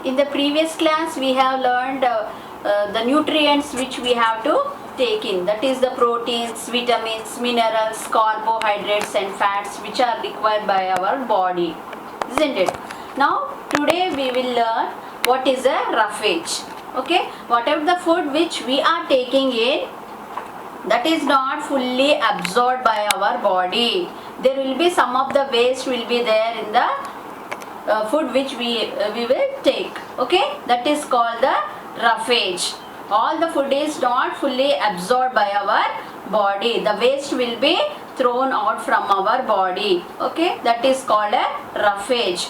in the previous class we have learned the nutrients which we have to take in, that is the proteins, vitamins, minerals, carbohydrates and fats which are required by our body, isn't it? Now today we will learn what is a roughage. Okay, whatever the food which we are taking in, that is not fully absorbed by our body. There will be some of the waste will be there in the food which we will take. Okay, that is called the roughage. All the food is not fully absorbed by our body. The waste will be thrown out from our body. Okay, that is called a roughage.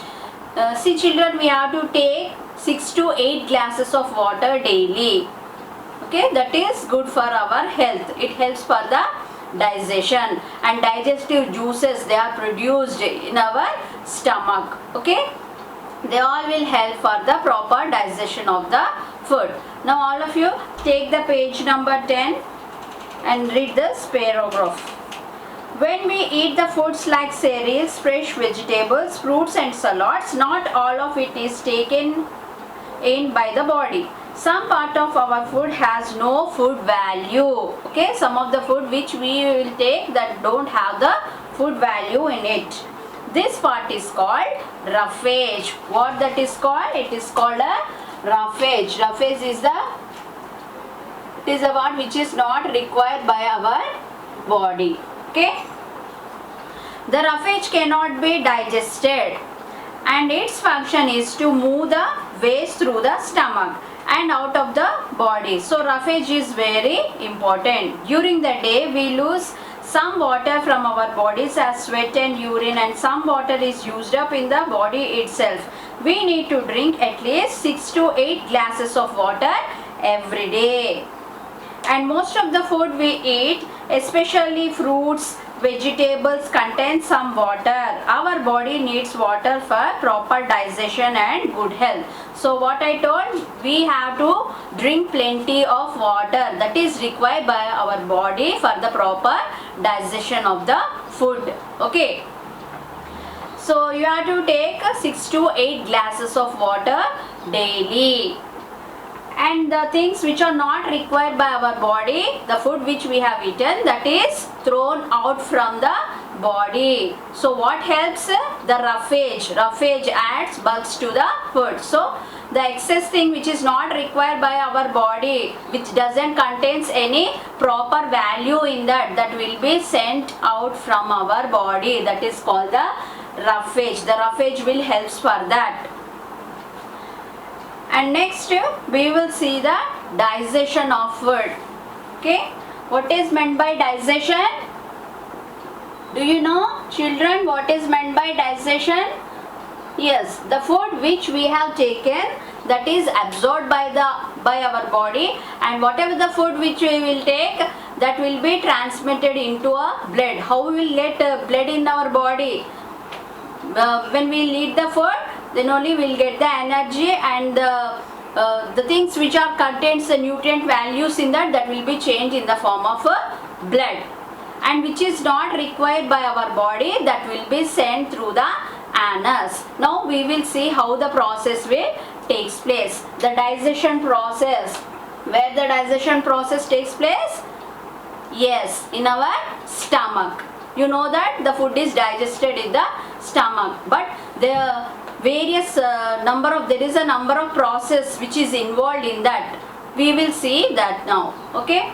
See children, we have to take 6 to 8 glasses of water daily. Okay, that is good for our health. It helps for the digestion, and digestive juices, they are produced in our stomach. Okay, they all will help for the proper digestion of the food. Now all of you take the page number 10 and read this paragraph. When we eat the foods like cereals, fresh vegetables, fruits and salads, not all of it is taken in by the body. Some part of our food has no food value. Okay, some of the food which we will take that don't have the food value in it. This part is called roughage. What that is called? It is called a roughage. Roughage is the one which is not required by our body. Okay, the roughage cannot be digested, and its function is to move the waste through the stomach and out of the body. So roughage is very important. During the day we lose some water from our bodies as sweat and urine, and some water is used up in the body itself. We need to drink at least 6 to 8 glasses of water every day. And most of the food we eat, especially fruits, vegetables, contain some water. Our body needs water for proper digestion and good health. So what I told, we have to drink plenty of water, that is required by our body for the proper digestion of the food. Okay, so you have to take 6 to 8 glasses of water daily. And the things which are not required by our body, the food which we have eaten, that is thrown out from the body. So what helps? The roughage. Roughage adds bulks to the food. So the excess thing which is not required by our body, which doesn't contains any proper value in that will be sent out from our body. That is called the roughage. The roughage will help for that. And next we will see the digestion of food. Okay, what is meant by digestion? Do you know children what is meant by digestion? Yes, the food which we have taken, that is absorbed by our body, and whatever the food which we will take, that will be transmitted into a blood. How we will get blood in our body? When we eat the food, then only we will get the energy, and the things which are contains the nutrient values in that will be changed in the form of blood, and which is not required by our body, that will be sent through the anus. Now we will see how the process will takes place. The digestion process. Where the digestion process takes place? Yes, in our stomach. You know that the food is digested in the stomach, but the various there is a number of process which is involved in that. We will see that now. Okay.